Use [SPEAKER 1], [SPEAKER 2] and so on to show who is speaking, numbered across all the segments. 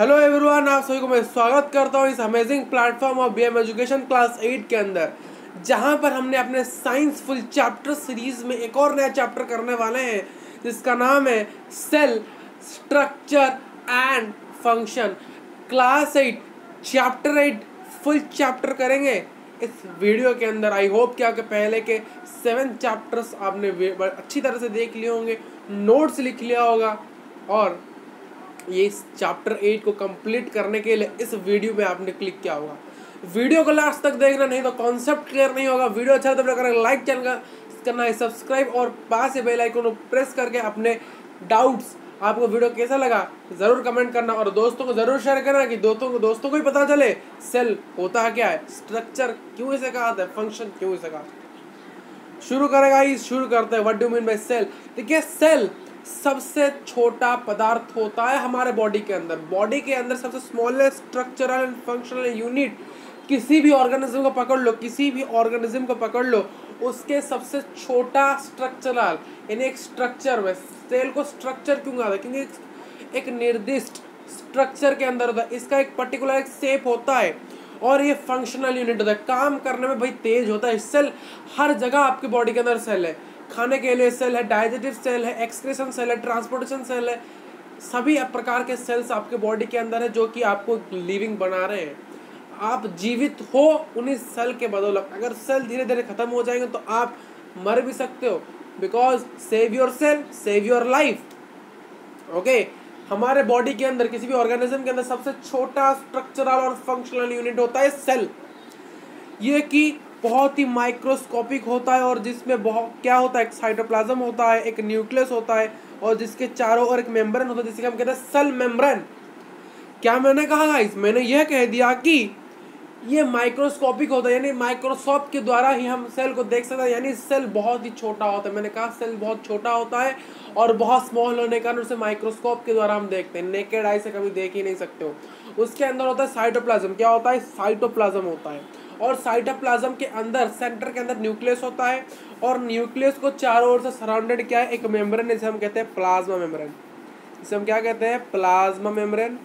[SPEAKER 1] Hello everyone, आप सभी को मैं स्वागत करता हूँ इस amazing platform of BM education class 8 के अंदर, जहाँ पर हमने अपने साइंस फुल चैप्टर सीरीज में एक और नया चैप्टर करने वाले हैं जिसका नाम है cell structure and function. Class 8 chapter 8 full chapter करेंगे इस वीडियो के अंदर। आई होप क्या कि पहले के 7 चैप्टर्स आपने अच्छी तरह से देख लिए होंगे, नोट्स लिख लिया होगा और ये इस चैप्टर 8 को कंप्लीट करने के लिए इस वीडियो में आपने क्लिक किया होगा। वीडियो को लास्ट तक देखना, नहीं तो कॉन्सेप्ट क्लियर नहीं होगा। वीडियो अच्छा तो लाइक चैनल करना है, सब्सक्राइब और पास से बेल आइकन को प्रेस करके अपने डाउट्स, आपको वीडियो कैसा लगा ज़रूर कमेंट करना और दोस्तों को ज़रूर शेयर करना कि दोस्तों को ही पता चले सेल होता है क्या है, स्ट्रक्चर क्यों इसे कहा जाता है, फंक्शन क्यों इसे कहा। शुरू करते हैं। What do mean by cell. देखिए, सेल सबसे छोटा पदार्थ होता है हमारे बॉडी के अंदर सबसे smallest structural and functional unit. किसी भी ऑर्गेनिज्म को पकड़ लो, उसके सबसे छोटा स्ट्रक्चरल यानी एक स्ट्रक्चर में सेल को स्ट्रक्चर क्यों कहा है, क्योंकि एक निर्दिष्ट स्ट्रक्चर के अंदर होता है। इसका एक पर्टिकुलर एक शेप होता है और ये फंक्शनल यूनिट होता है, काम करने में भाई तेज होता है। सेल हर जगह आपके बॉडी के अंदर सेल है। खाने के लिए सेल है, डाइजेस्टिव सेल है, एक्सक्रीशन सेल है, ट्रांसपोर्टेशन सेल है। सभी प्रकार के सेल्स आपके बॉडी के अंदर है जो कि आपको लिविंग बना रहे हैं। आप जीवित हो उन्हीं सेल के बदौलत। अगर सेल धीरे धीरे खत्म हो जाएंगे तो आप मर भी सकते हो। Because save your cell save your life. Okay, हमारे बॉडी के अंदर किसी भी ऑर्गेनिज्म के अंदर सबसे छोटा स्ट्रक्चरल और फंक्शनल यूनिट होता है सेल। ये कि बहुत ही माइक्रोस्कोपिक होता है और जिसमें बहुत क्या होता है, एक साइटोप्लाज्म होता है, एक न्यूक्लियस होता है और जिसके चारों ओर एक मेम्ब्रेन होता है जिसे हम कहते हैं सेल मेम्ब्रेन। क्या मैंने कहा गाइस? मैंने यह कह दिया कि ये माइक्रोस्कोपिक होता है, यानी माइक्रोस्कोप के द्वारा ही हम सेल को देख सकते हैं। यानी सेल बहुत ही छोटा होता है। मैंने कहा सेल बहुत छोटा होता है और बहुत स्मॉल होने के कारण उसे माइक्रोस्कोप के द्वारा हम देखते हैं, नेकेड आई से कभी देख ही नहीं सकते हो। उसके अंदर होता है साइटोप्लाज्म। क्या होता है? साइटोप्लाज्म होता है। और साइटोप्लाज्म के अंदर सेंटर के अंदर न्यूक्लियस होता है और न्यूक्लियस को चारों ओर से सराउंडेड क्या है, एक मेम्ब्रेन, जिसे हम कहते हैं प्लाज्मा मेम्ब्रेन। जिसे हम क्या कहते हैं? प्लाज्मा मेम्ब्रेन,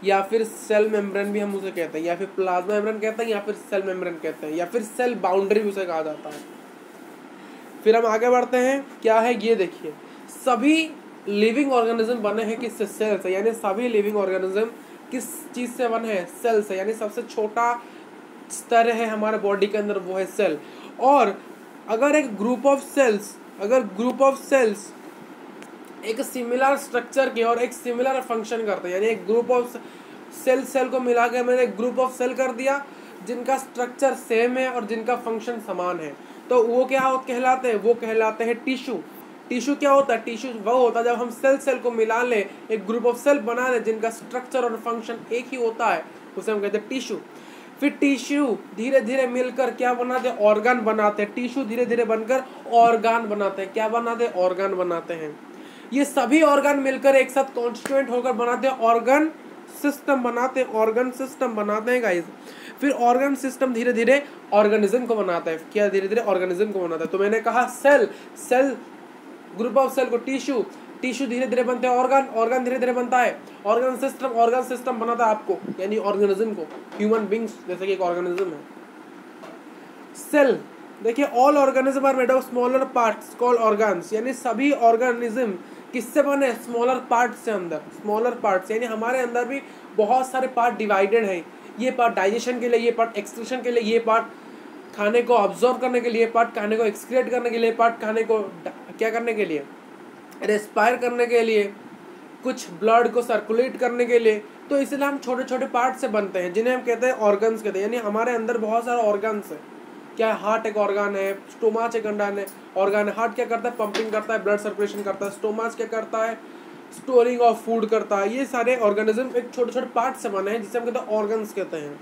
[SPEAKER 1] या फिर सेल मेम्ब्रेन भी हम उसे कहते हैं, या फिर प्लाज्मा मेम्ब्रेन कहते हैं, या फिर सेल मेम्ब्रेन कहते हैं, या फिर सेल बाउंड्री भी उसे कहा जाता है। फिर हम आगे बढ़ते हैं। क्या है ये देखिए, सभी लिविंग ऑर्गेनिज्म बने हैं किससे? सेल से। यानी सभी लिविंग ऑर्गेनिज्म किस चीज से बने हैं? सेल से। यानी सबसे छोटा स्तर है हमारे बॉडी के अंदर, वो है सेल। और अगर एक ग्रुप ऑफ सेल्स एक सिमिलर स्ट्रक्चर के और एक सिमिलर फंक्शन करते हैं, यानी एक ग्रुप ऑफ सेल को मिला के मैंने एक ग्रुप ऑफ सेल कर दिया जिनका स्ट्रक्चर सेम है और जिनका फंक्शन समान है, तो वो क्या कहलाते हैं? वो कहलाते हैं टिश्यू। टिश्यू क्या होता है? टिश्यू वो होता है जब हम सेल को मिला ले, एक ग्रुप ऑफ सेल बना ले जिनका स्ट्रक्चर और फंक्शन एक ही होता है, उसे हम कहते हैं टिश्यू। फिर टिश्यू धीरे धीरे मिलकर क्या बनाते हैं? ऑर्गन बनाते हैं। टिश्यू धीरे धीरे बनकर ऑर्गन बनाते हैं। क्या बनाते हैं? ऑर्गन बनाते हैं। ये सभी ऑर्गन मिलकर एक साथ कॉन्स्टिट्यूएंट होकर बनाते हैं ऑर्गन सिस्टम बनाते हैं गाइस। फिर ऑर्गन सिस्टम धीरे धीरे ऑर्गेनिज्म को बनाता है। क्या? धीरे धीरे ऑर्गेनिज्म को बनाता है। तो मैंने कहा सेल ग्रुप ऑफ सेल को टिश्यू धीरे धीरे बनते हैं ऑर्गन धीरे धीरे बनता है ऑर्गन सिस्टम बनाता है आपको, यानी ऑर्गेनिज्म को। ह्यूमन बींग्स जैसे कि एक ऑर्गेनिज्म है। सेल देखिए, all organisms are made of smaller parts called organs. यानी सभी ऑर्गेनिज्म किससे बने? स्मॉलर पार्ट से। स्मॉलर पार्ट्स यानी हमारे अंदर भी बहुत सारे पार्ट डिवाइडेड हैं। ये पार्ट डाइजेशन के लिए, ये पार्ट एक्सक्रीशन के लिए, ये पार्ट खाने को ऑब्जॉर्व करने के लिए, पार्ट खाने को एक्सक्रीट करने के लिए, पार्ट खाने को क्या करने के लिए? रेस्पायर करने के लिए, कुछ ब्लड को सर्कुलेट करने के लिए। तो इसलिए हम छोटे छोटे पार्ट से बनते हैं जिन्हें हम कहते हैं ऑर्गन्स कहते हैं। यानी हमारे अंदर बहुत सारे ऑर्गन्स हैं। क्या है? हार्ट एक ऑर्गन है, स्टोमाच एक ऑर्गन है। हार्ट क्या करता है? पंपिंग करता है, ब्लड सर्कुलेशन करता है। स्टोमाच क्या करता है? स्टोरिंग ऑफ फूड करता है। ये सारे ऑर्गेनिज्म एक छोटे छोटे पार्ट से बने हैं जिसे हम कहते हैं ऑर्गन्स कहते हैं।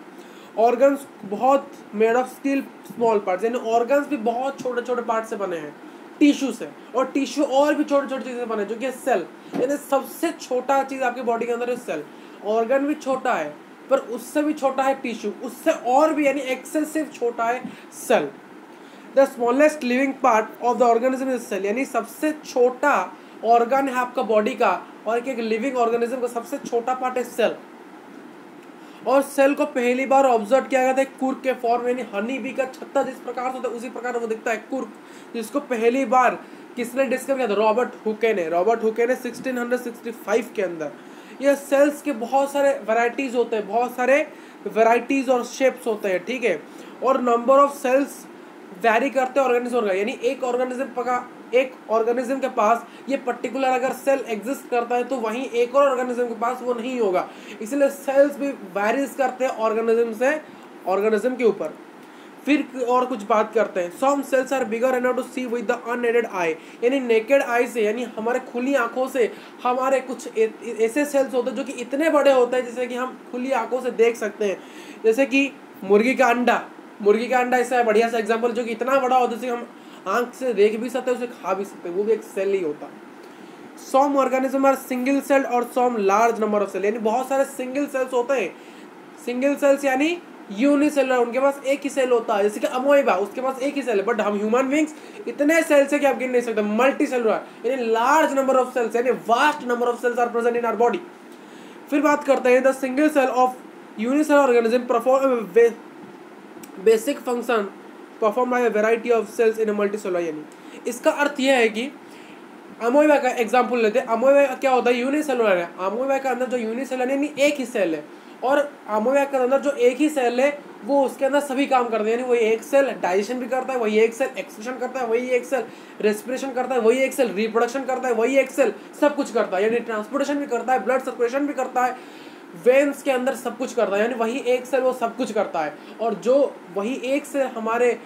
[SPEAKER 1] ऑर्गन्स बहुत made of still small parts, यानी ऑर्गन्स भी बहुत छोटे छोटे पार्ट से बने हैं टिश्यू से। और टिश्यू और भी छोटे छोटे चीजें बने जो कि सेल। यानी सबसे छोटा चीज आपकी बॉडी के अंदर है सेल। ऑर्गन भी छोटा है पर उससे भी छोटा है टिश्यू, उससे और भी यानी एक्सेसिव छोटा है cell. The smallest living part of the organism is cell. यानी सबसे छोटा ऑर्गन है आपका बॉडी का और एक लिविंग ऑर्गेनिज्म का सबसे छोटा पार्ट है सेल। और सेल को पहली बार ऑब्जर्व किया गया था कुर्क के फॉर्म, यानी हनी बी का छत्ता जिस प्रकार से होता है उसी प्रकार वो दिखता है कुर्क, जिसको पहली बार किसने डिस्कवर किया था? रॉबर्ट हुके ने 1665 के अंदर। ये सेल्स के बहुत सारे वैरायटीज होते हैं, बहुत सारे वैरायटीज और शेप्स होते हैं, ठीक है। और नंबर ऑफ सेल्स वैरी करते हैं ऑर्गेनिज्म का, यानी एक ऑर्गेनिज्म के पास ये पर्टिकुलर अगर सेल एग्जिस्ट करता है तो वहीं एक और ऑर्गेनिज्म के पास वो नहीं होगा, इसलिए सेल्स भी वैरीज करते हैं ऑर्गेनिज्म से ऑर्गेनिज्म के ऊपर। फिर और कुछ बात करते हैं, some cells are bigger enough to see with the unaided eye, यानी नेकेड आई से, यानी हमारे खुली आंखों से हमारे कुछ ऐसे सेल्स होते हैं जो कि इतने बड़े होते हैं जैसे कि हम खुली आंखों से देख सकते हैं, जैसे कि मुर्गी का अंडा ऐसा है बढ़िया सा एग्जांपल, जो कि इतना बड़ा होता है जैसे हम आंख से देख भी सकते हैं, उसे खा भी सकते हैं, वो भी एक सेल ही होता है। Some organism are single cell और some large number of cell, यानी बहुत सारे सिंगल सेल्स होते हैं। सिंगल सेल्स यानी यूनिसेलुलर, उनके पास एक ही सेल होता है, जैसे कि अमोइबा उसके पास एक ही सेल है, बट हम ह्यूमन बींग्स इतने सेल्स है कि आप गिन नहीं सकते, मल्टी सेलुलर, यानी लार्ज नंबर ऑफ सेल्स, यानी vast number of cells are present in our body. फिर बात करते हैं the single cell of unicellular organism perform basic function perform by a variety of cells in a multicellular, यानी इसका अर्थ यह है कि अमोइबा का एग्जांपल लेते हैं। अमोइबा क्या होता है? यूनिसेलुलर है। अमोइबा के अंदर जो यूनिसेलुलर यानी एक ही सेल है, और अमोइबा के अंदर जो एक ही सेल है वो उसके अंदर सभी काम करते हैं, यानी वही एक सेल डाइजेशन भी करता है, वही एक सेल एक्सक्रीशन करता है, वही एक सेल रेस्पिरेशन करता है, वही एक सेल रिप्रोडक्शन करता है, वही एक सेल सब कुछ करता है, यानी ट्रांसपोर्टेशन भी करता है, ब्लड सर्कुलेशन भी करता है, वेन्स के अंदर सब कुछ करता है, यानी वही एक सेल वो सब कुछ करता है। और जो वही एक सेल हमारे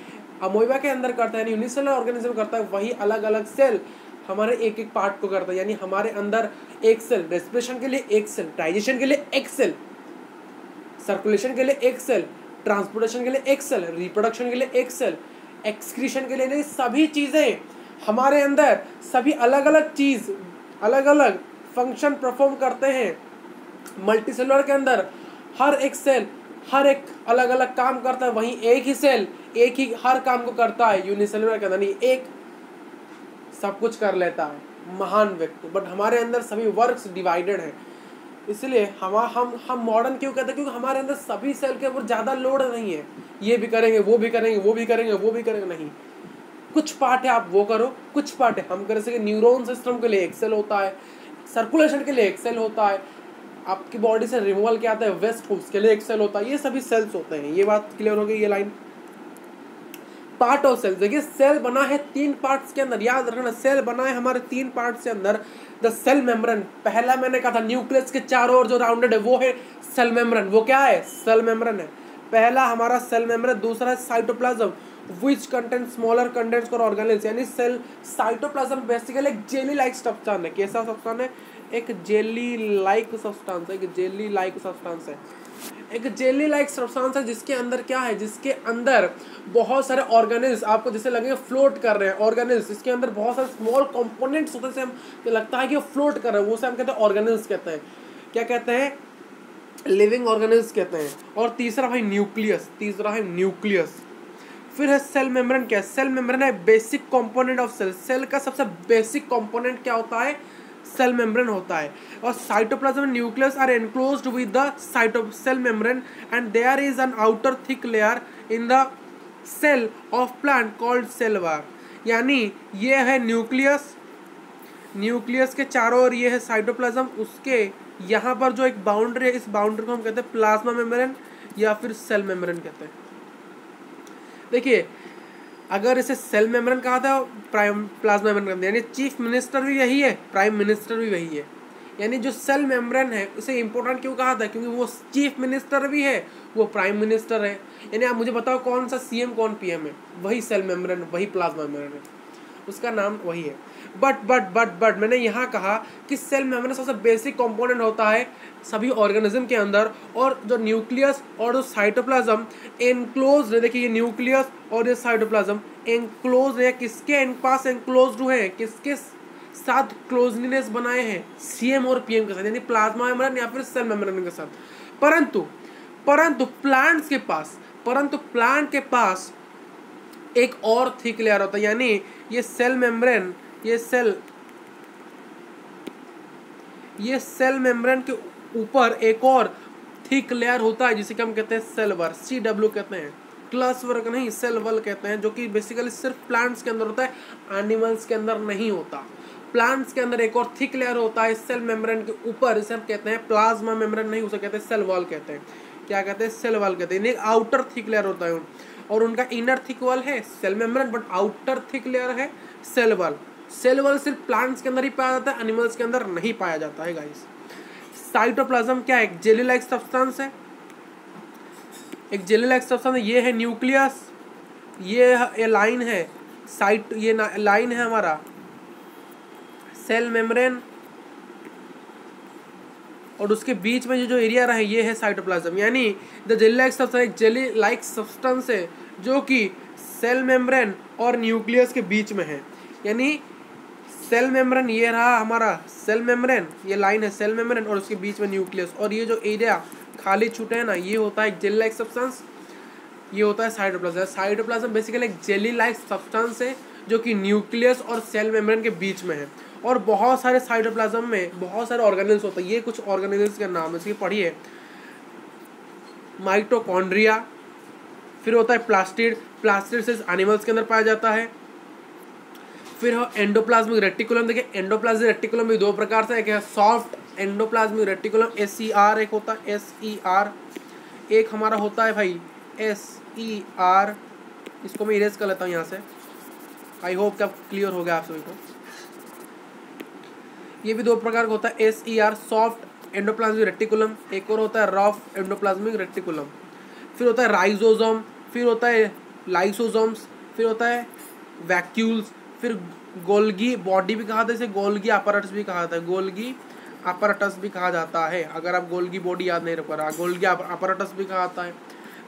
[SPEAKER 1] अमोइबा के अंदर करता है, यानी यूनिसेलुलर ऑर्गेनिज्म करता है, वही अलग अलग सेल हमारे एक एक पार्ट को करता है, यानी हमारे अंदर एक सेल रेस्पिरेशन के लिए एक सेल, डाइजेशन के लिए एक सेल, सर्कुलेशन के लिए एक सेल, ट्रांसपोर्टेशन के लिए एक सेल, रिप्रोडक्शन के लिए एक सेल, एक्सक्रीशन के लिए, सभी चीज़ें हमारे अंदर सभी अलग अलग चीज़ अलग अलग फंक्शन परफॉर्म करते हैं। मल्टीसेलुलर के अंदर हर एक सेल हर एक अलग अलग काम करता है, वहीं एक ही सेल एक ही हर काम को करता है। यूनिसेलुलर के अंदर नहीं, एक सब कुछ कर लेता है, महान व्यक्ति, बट हमारे अंदर सभी वर्क्स डिवाइडेड हैं। इसलिए हम मॉडर्न क्यों कहते हैं? क्योंकि हमारे अंदर सभी सेल के ऊपर ज़्यादा लोड नहीं है, ये भी करेंगे वो भी करेंगे वो भी करेंगे वो भी करेंगे, नहीं, कुछ पार्ट है आप वो करो, कुछ पार्ट है हम कर सके। न्यूरॉन सिस्टम के लिए एक सेल होता है, सर्कुलेशन के लिए एक सेल होता है, आपकी बॉडी से रिमूवल क्या आता है वेस्ट, उसके लिए एक सेल होता है, ये सभी सेल्स होते हैं। ये बात क्लियर हो गई? ये लाइन पार्ट ऑफ सेल, देखिए सेल बना है 3 पार्ट्स के अंदर, याद रखना सेल बना है हमारे 3 पार्ट्स के अंदर। द सेल मेम्ब्रेन, पहला मैंने कहा था न्यूक्लियस के चारों ओर जो राउंडेड है वो है सेल मेम्ब्रेन, वो क्या है? सेल मेम्ब्रेन है पहला हमारा सेल मेम्ब्रेन। दूसरा है cytoplasm which contain smaller contents और ऑर्गेनेल्स, यानी सेल साइटोप्लाज्म बेसिकली एक जेली लाइक सब्सटेंस है। कैसा सब्सटेंस है? एक जेली लाइक सब्सटेंस है, एक जेली लाइक सब्सटेंस है, एक जेली लाइक सब्सटेंस है, जिसके अंदर क्या है? जिसके अंदर बहुत सारे ऑर्गेनेल्स आपको जैसे लगेंगे फ्लोट कर रहे हैं, ऑर्गेनेल्स इसके अंदर बहुत सारे स्मॉल कंपोनेंट्स होते हैं, हम लगता है कि वो फ्लोट कर रहे हैं, वो से हम कहते हैं ऑर्गेनेल्स कहते हैं। क्या कहते हैं? लिविंग ऑर्गेनेल्स कहते हैं। और तीसरा है न्यूक्लियस। फिर है सेल मेम्ब्रेन। क्या सेल मेम्ब्रेन है? Basic component of cell, cell का सबसे बेसिक कंपोनेंट क्या होता है? सेल मेम्ब्रेन होता है। और cytoplasm and nucleus are enclosed with the cell membrane and there is an outer thick layer in the cell of plant called cell wall, यानी ये है न्यूक्लियस, न्यूक्लियस के चारों ओर ये है साइटोप्लाज्म, उसके यहाँ पर जो एक बाउंड्री है, इस बाउंड्री को हम कहते हैं प्लाज्मा मेम्ब्रेन या फिर सेल मेम्ब्रेन कहते हैं। देखिए अगर इसे सेल मेम्ब्रेन कहा था, प्राइम प्लाज्मा मेम्ब्रेन, यानी चीफ मिनिस्टर भी यही है, प्राइम मिनिस्टर भी वही है। यानी जो सेल मेम्ब्रेन है उसे इंपॉर्टेंट क्यों कहा था? क्योंकि वो चीफ मिनिस्टर भी है, वो प्राइम मिनिस्टर है। यानी आप मुझे बताओ कौन सा सीएम कौन पीएम है? वही सेल मेम्ब्रेन, वही प्लाज्मा मेम्ब्रेन है, उसका नाम वही है। बट मैंने यहाँ कहा कि सेल मेम्ब्रेन सबसे बेसिक कंपोनेंट होता है सभी ऑर्गेनिज्म के अंदर, और जो न्यूक्लियस और जो साइटोप्लाज्म एनक्लोज्ड है। देखिए ये न्यूक्लियस और ये साइटोप्लाज्म एनक्लोज्ड है, किसके पास एनक्लोज्ड है? किसके साथ क्लोजलीनेस बनाए हैं? सीएम और पीएम के साथ, यानी प्लाज्मा मेम्ब्रेन या फिर सेल मेम्ब्रेन के साथ। परंतु प्लांट के पास एक और थिक लेयर होता है, यानी ये सेल मेम्ब्रेन, ये सेल ये सेल मेम्ब्रेन के ऊपर एक और थिक लेयर होता है जिसे हम कहते हैं सेल वॉल, CW कहते हैं, क्लस वर्क नहीं, सेल वॉल कहते हैं, जो कि बेसिकली सिर्फ प्लांट्स के अंदर होता है, एनिमल्स के अंदर नहीं होता। प्लांट्स के अंदर एक और थिक लेयर होता है सेल मेम्ब्रेन के ऊपर, इसे हम कहते हैं प्लाज्मा मेम्ब्रेन नहीं, उसे कहते हैं सेल वॉल कहते हैं। क्या कहते हैं? सेल वॉल कहते हैं। आउटर थिक लेयर होता है और उनका इनर थिक वॉल है cell membrane, but outer thick layer है सेल वॉल। सेल वॉल सिर्फ प्लांट्स के अंदर ही पाया जाता है, एनिमल्स के अंदर नहीं पाया जाता है गाइस। साइटोप्लाज्म क्या है? एक जेली लाइक सब्सटेंस है, एक जेली लाइक सब्सटेंस। ये है न्यूक्लियस, ये लाइन है साइट, ये लाइन है हमारा सेल मेम्ब्रेन, और उसके बीच में जो एरिया रहा है ये है साइटोप्लाज्म। यानी द जेली लाइक सब्सटेंस एक जेली लाइक सब्सटेंस है जो कि सेल मेम्ब्रेन और न्यूक्लियस के बीच में है। यानी सेल मेम्ब्रेन ये रहा हमारा सेल मेम्ब्रेन, ये लाइन है सेल मेम्ब्रेन और उसके बीच में न्यूक्लियस, और ये जो एरिया खाली छूटे हैं ना, ये होता है एक जेली लाइक सब्सटेंस, ये होता है साइटोप्लाज्म। साइटोप्लाज्म बेसिकली एक जेली लाइक सब्सटेंस है जो कि न्यूक्लियस और सेल मेम्ब्रेन के बीच में है। और बहुत सारे साइटोप्लाज्म में बहुत सारे ऑर्गेनेल्स होते हैं। ये कुछ ऑर्गेनेल्स के नाम है, इसकी पढ़िए। माइटोकॉन्ड्रिया, फिर होता है प्लास्टिड, प्लास्टिड से एनिमल्स के अंदर पाया जाता है। फिर हो एंडोप्लाज्मिक रेटिकुलम। देखिए एंडोप्लाज्मिक रेटिकुलम भी दो प्रकार से, एक है सॉफ्ट एंडोप्लाज्मिक रेटिकुलम SER, एक होता है SER, एक हमारा होता है भाई SER। इसको मैं इरेज कर लेता हूँ यहाँ से, आई होप कि अब क्लियर हो गया आप सभी को। ये भी दो प्रकार का होता है SER, सॉफ्ट एंडोप्लाज्मिक रेटिकुलम, एक और होता है रफ एंडोप्लाज्मिक रेटिकुलम। फिर होता है राइजोसोम, फिर होता है लाइसोसोम्स, फिर होता है वैक्यूल्स, फिर गोल्गी बॉडी भी कहा जाता है, इसे गोल्गी अपैरेटस भी कहा जाता है, गोल्गी अपैरेटस भी कहा जाता है। अगर आप गोल्गी बॉडी याद नहीं रख पा रहा, गोल्गी अपैरेटस भी कहा जाता है।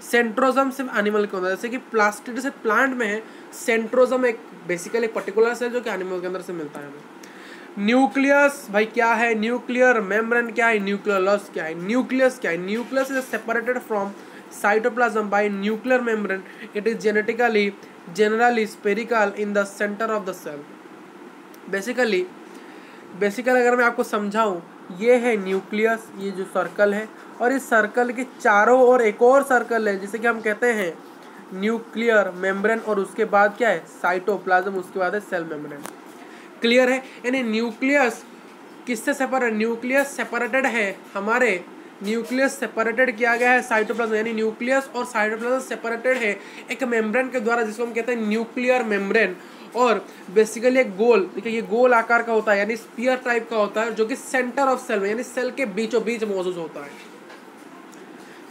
[SPEAKER 1] सेंट्रोजम सिर्फ एनिमल के होता है, जैसे कि प्लास्टिड से प्लांट में है, सेंट्रोजम एक बेसिकली एक पर्टिकुलर सेल जो कि एनिमल के अंदर से मिलता है हमें। न्यूक्लियस भाई क्या है? न्यूक्लियर मेम्ब्रेन क्या है? न्यूक्लियोलस क्या है? न्यूक्लियस क्या है? Nucleus is separated from cytoplasm by nuclear membrane. It is generally spherical in the center of the cell. Basically अगर मैं आपको समझाऊं, ये है न्यूक्लियस, ये जो सर्कल है, और इस सर्कल के चारों ओर एक और सर्कल है जिसे कि हम कहते हैं न्यूक्लियर मेम्ब्रेन, और उसके बाद क्या है? साइटोप्लाज्म, उसके बाद है सेल मेम्ब्रेन। क्लियर है? यानी न्यूक्लियस किससे सेपरेट? न्यूक्लियस सेपरेटेड है हमारे, न्यूक्लियस सेपरेटेड किया गया है साइटोप्लाज्म, यानी न्यूक्लियस और साइटोप्लाज्म सेपरेटेड है एक मेम्ब्रेन के द्वारा जिसको हम कहते हैं न्यूक्लियर मेम्ब्रेन। और बेसिकली एक गोल, देखिए ये गोल आकार का होता है, यानी स्फीयर टाइप का होता है, जो कि सेंटर ऑफ सेल में यानी सेल के बीचों बीच मौजूद होता है।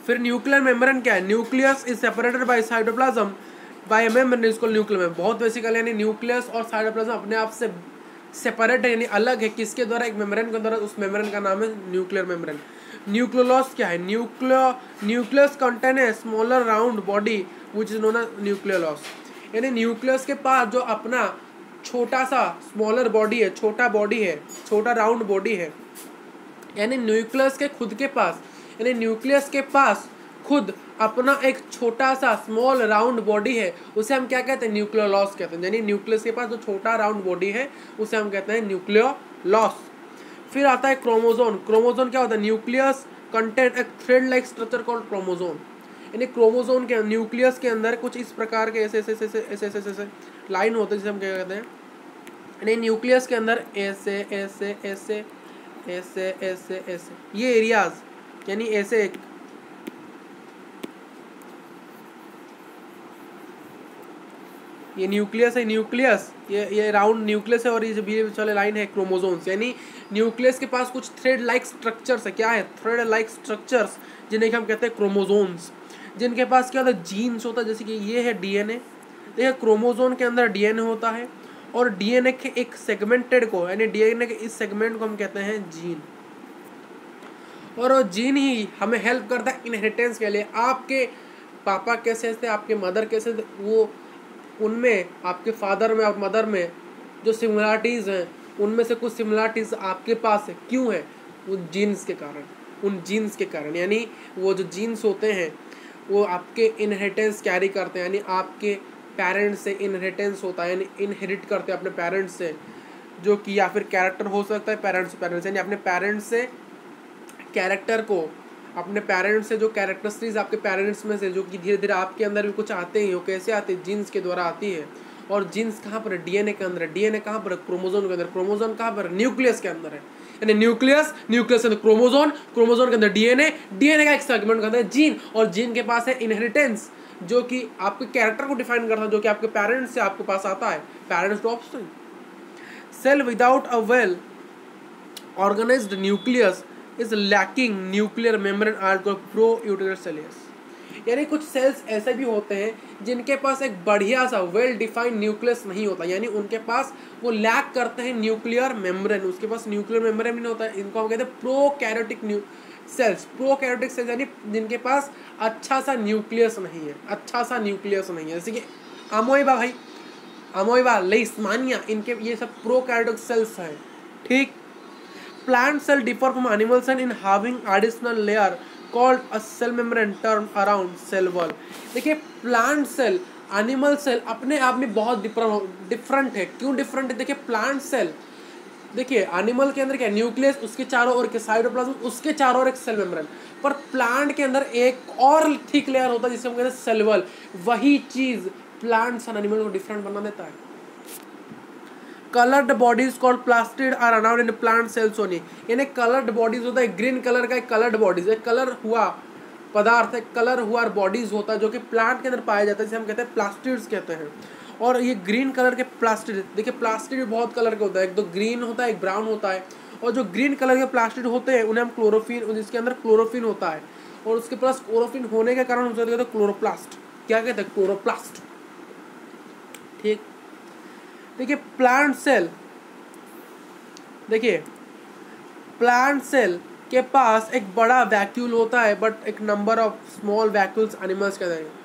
[SPEAKER 1] फिर न्यूक्लियर मेम्ब्रेन क्या है? Nucleus is separated by cytoplasm bye membrane इसको न्यूक्लियर में बहुत बेसिकली, यानी न्यूक्लियस और साइटोप्लाज्म अपने आप से सेपरेट है, यानी अलग है, किसके द्वारा? एक मेम्ब्रेन के द्वारा। उस मेम्ब्रेन का नाम है न्यूक्लियर मेम्ब्रेन। न्यूक्लियोलस क्या है? Nucleus contain a smaller round body which is known as nucleolus. यानी न्यूक्लियस के पास जो अपना छोटा सा स्मॉलर बॉडी है, छोटा बॉडी है, छोटा राउंड बॉडी है, यानी न्यूक्लियस के खुद के पास, यानी न्यूक्लियस के पास खुद अपना एक छोटा सा स्मॉल राउंड बॉडी है, उसे हम क्या कहते हैं? न्यूक्लियोलस कहते हैं। यानी न्यूक्लियस के पास जो छोटा राउंड बॉडी है उसे हम कहते हैं न्यूक्लियोलस। फिर आता है क्रोमोजोम। क्रोमोजोम क्या होता है? न्यूक्लियस कंटेंट एक thread like structure called chromosome. यानी क्रोमोजोम के न्यूक्लियस के अंदर कुछ इस प्रकार के ऐसे लाइन होते हैं जिसे हम क्या कहते हैं? यानी न्यूक्लियस के अंदर ऐसे ऐसे ऐसे ऐसे ऐसे ऐसे ये एरियाज, यानी ऐसे एक ये न्यूक्लियस है, न्यूक्लियस ये राउंड न्यूक्लियस है, और ये जो बीच वाले लाइन है क्रोमोसोम्स। यानी न्यूक्लियस के पास कुछ थ्रेड लाइक स्ट्रक्चर्स है। क्या है? थ्रेड लाइक स्ट्रक्चर्स, जिन्हें हम कहते हैं क्रोमोसोम्स, जिनके पास क्या होता है? जीन्स होता है। जैसे कि ये है DNA, देखिए क्रोमोसोम के अंदर DNA होता है, और DNA के एक सेगमेंटेड को, यानी DNA के इस सेगमेंट को हम कहते हैं जीन, और वो जीन ही हमें हेल्प करता है इनहेरिटेंस के लिए। आपके पापा कैसे थे, आपके मदर कैसे थे, वो उनमें आपके फादर में और मदर में जो सिमिलरिटीज़ हैं, उनमें से कुछ सिमिलरिटीज़ आपके पास है। क्यों है? उन जीन्स के कारण, उन जीन्स के कारण। यानी वो जो जीन्स होते हैं वो आपके इनहेरिटेंस कैरी करते हैं, यानी आपके पेरेंट्स से इनहेरिटेंस होता है, यानी इनहेरिट करते हैं अपने पेरेंट्स से जो कि या फिर कैरेक्टर हो सकता है पेरेंट्स यानी अपने पेरेंट्स से कैरेक्टर को, अपने पेरेंट्स से जो कैरेक्टरिस्टिक्स आपके पेरेंट्स में से जो कि धीरे धीरे आपके अंदर भी कुछ आते हैं, वो कैसे आते हैं, जीन्स के द्वारा आती है। और जीन्स कहाँ पर है, डीएनए के अंदर है। डीएनए कहाँ पर है, क्रोमोजोम के अंदर। क्रोमोजोम कहाँ पर है, न्यूक्लियस के अंदर है। यानी न्यूक्लियस के अंदर क्रोमोजोम, क्रोमोजोम के अंदर डीएनए, डीएनए का एक सेगमेंट का अंदर जीन, और जीन के पास है इनहेरिटेंस, जो कि आपके कैरेक्टर को डिफाइन करता है, जो कि आपके पेरेंट्स से आपके पास आता है, parents to offspring. Cell without a well organized nucleus is lacking nuclear membrane are को प्रोयूटेरियर सेल्स। यानी कुछ सेल्स ऐसे भी होते हैं जिनके पास एक बढ़िया सा वेल डिफाइंड न्यूक्लियस नहीं होता, यानी उनके पास वो लैक करते हैं न्यूक्लियर मेम्ब्रेन, उसके पास न्यूक्लियर मेम्ब्रेन नहीं होता है। इनको हम कहते हैं प्रोकैरियोटिक सेल्स। प्रोकैरियोटिक सेल्स यानी जिनके पास अच्छा सा न्यूक्लियस नहीं है, अच्छा सा न्यूक्लियस नहीं है। जैसे कि अमोइबा भाई, अमोइबा, लेइशमानिया, इनके ये सब प्रोकैरियोटिक सेल्स हैं। ठीक। Plant cell differ from animal cell in having additional layer called a cell membrane termed around cell wall। देखिए प्लांट सेल एनिमल सेल अपने आप में बहुत डिफरेंट है। क्यों डिफरेंट है? देखिए प्लांट सेल, देखिए एनिमल के अंदर क्या न्यूक्लियस, उसके चारों ओर के साइटोप्लाज्म, उसके चारों ओर एक सेल मेम्ब्रेन, पर प्लांट के अंदर एक और थिक लेयर होता है जिसे हम कहते हैं सेल वॉल। वही चीज प्लांट्स और एनिमल को डिफरेंट बना देता है। Coloured bodies called plastid are around in plant cells only. यानी कलर्ड बॉडीज होता है, ग्रीन कलर का एक कलर्ड बॉडीज, एक कलर हुआ पदार्थ, एक कलर हुआ बॉडीज होता है जो कि प्लांट के अंदर पाया जाता है, जिसे हम कहते हैं प्लास्टिड्स कहते हैं। और ये ग्रीन कलर के प्लास्टिड, देखिए प्लास्टिड भी बहुत कलर के होता है, एक तो ग्रीन होता है, एक ब्राउन होता है। और जो ग्रीन कलर के प्लास्टिड होते हैं उन्हें हम क्लोरोफिन, जिसके अंदर क्लोरोफिन होता है, और उसके पास क्लोरोफिन होने के कारण उसे कहते हैं क्लोरोप्लास्ट। क्या कहते हैं? क्लोरोप्लास्ट। ठीक। देखिए प्लांट सेल, देखिए प्लांट सेल के पास एक बड़ा वैक्यूल होता है, बट एक number of small vacuoles animals के अंदर।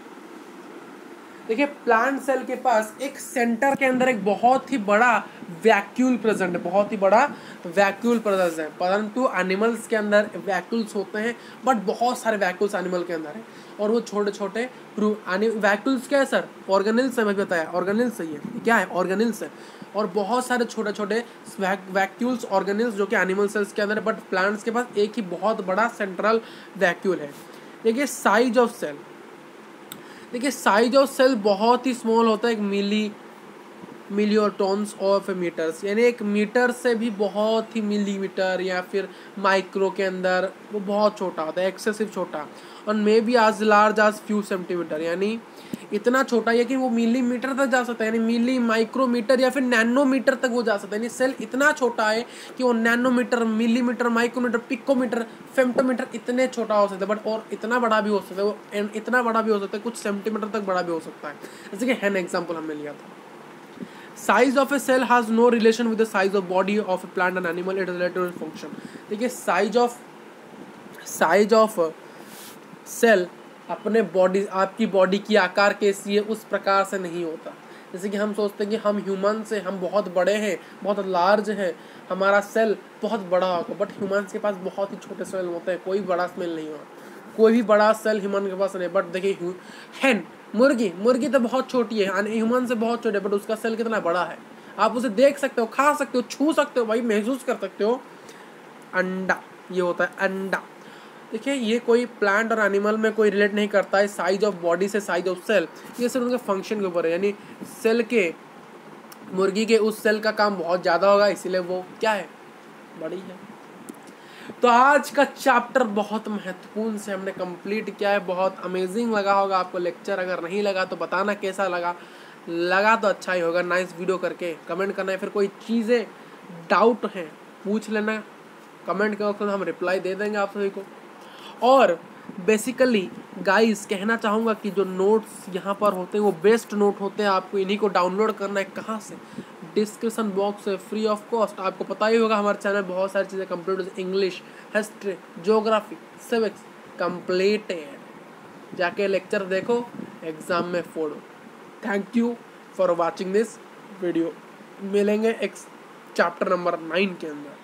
[SPEAKER 1] देखिए प्लांट सेल के पास एक सेंटर के अंदर एक बहुत ही बड़ा वैक्यूल प्रेजेंट है, बहुत ही बड़ा वैक्यूल प्रेजेंट है। परंतु एनिमल्स के अंदर वैक्यूल्स होते हैं, बट बहुत सारे वैक्यूल्स एनिमल के अंदर है, और वो छोटे छोटे वैक्यूल्स क्या है सर? ऑर्गेनिल्स है, मैं बताया ऑर्गेनिल्स सही है, क्या है? ऑर्गेनिल्स है। और बहुत सारे छोटे छोटे वैक्यूल्स ऑर्गेनिल्स जो कि एनिमल सेल्स के अंदर है, बट प्लांट्स के पास एक ही बहुत बड़ा सेंट्रल वैक्यूल है। देखिए साइज ऑफ सेल, देखिए साइज ऑफ सेल बहुत ही स्मॉल होता है, एक मिलियटॉन्स ऑफ मीटर्स, यानी एक मीटर से भी बहुत ही मिलीमीटर या फिर माइक्रो के अंदर वो बहुत छोटा होता है, एक्सेसिव छोटा। और मे बी आज लार्ज आज फ्यू सेंटीमीटर, यानी इतना छोटा है कि वो मिलीमीटर तक जा सकता है, यानी मिली माइक्रोमीटर या फिर नैनोमीटर तक वो जा सकता है। यानी सेल इतना छोटा है कि वो नैनोमीटर, मिलीमीटर, माइक्रोमीटर, पिकोमीटर, फेम्टोमीटर इतने छोटा हो सकता है। बट और इतना बड़ा भी हो सकता है, वो इतना बड़ा भी हो सकता है, कुछ सेंटीमीटर तक बड़ा भी हो सकता है। जैसे कि हैन एग्जाम्पल हमने लिया था। Size of a cell has no relation with the size of body of a plant and animal. It is related to its function. देखिए साइज ऑफ सेल अपने बॉडी, आपकी बॉडी की आकार कैसी है उस प्रकार से नहीं होता। जैसे कि हम सोचते हैं कि हम ह्यूमन से हम बहुत बड़े हैं, बहुत लार्ज हैं, हमारा सेल बहुत बड़ा होगा, बट ह्यूमन्स के पास बहुत ही छोटे सेल होते हैं, कोई बड़ा सेल नहीं होगा, कोई भी बड़ा सेल ह्यूमन के पास नहीं। बट देखिए हैन, मुर्गी तो बहुत छोटी है, ह्यूमन से बहुत छोटे, बट उसका सेल कितना बड़ा है, आप उसे देख सकते हो, खा सकते हो, छू सकते हो, भाई महसूस कर सकते हो। अंडा, ये होता है अंडा। देखिए ये कोई प्लांट और एनिमल में कोई रिलेट नहीं करता है साइज ऑफ बॉडी से साइज ऑफ सेल, ये सिर्फ उनके फंक्शन के ऊपर है। यानी सेल के, मुर्गी के उस सेल का काम बहुत ज़्यादा होगा, इसीलिए वो क्या है, बड़ी है। तो आज का चैप्टर बहुत महत्वपूर्ण से हमने कंप्लीट किया है, बहुत अमेजिंग लगा होगा आपको लेक्चर। अगर नहीं लगा तो बताना कैसा लगा तो अच्छा ही होगा। नाइस वीडियो करके कमेंट करना है, फिर कोई चीज़ें डाउट हैं पूछ लेना कमेंट के वक्त, हम रिप्लाई दे देंगे आप सभी को। और बेसिकली गाइस कहना चाहूँगा कि जो नोट्स यहाँ पर होते हैं वो बेस्ट नोट होते हैं, आपको इन्हीं को डाउनलोड करना है। कहाँ से? डिस्क्रिप्शन बॉक्स से, फ्री ऑफ कॉस्ट। आपको पता ही होगा हमारे चैनल बहुत सारी चीज़ें complete, English, history, geography, civics completed. जाके लेक्चर देखो, एग्ज़ाम में फोड़ो। Thank you for watching this video. मिलेंगे एक चैप्टर नंबर 9 के अंदर।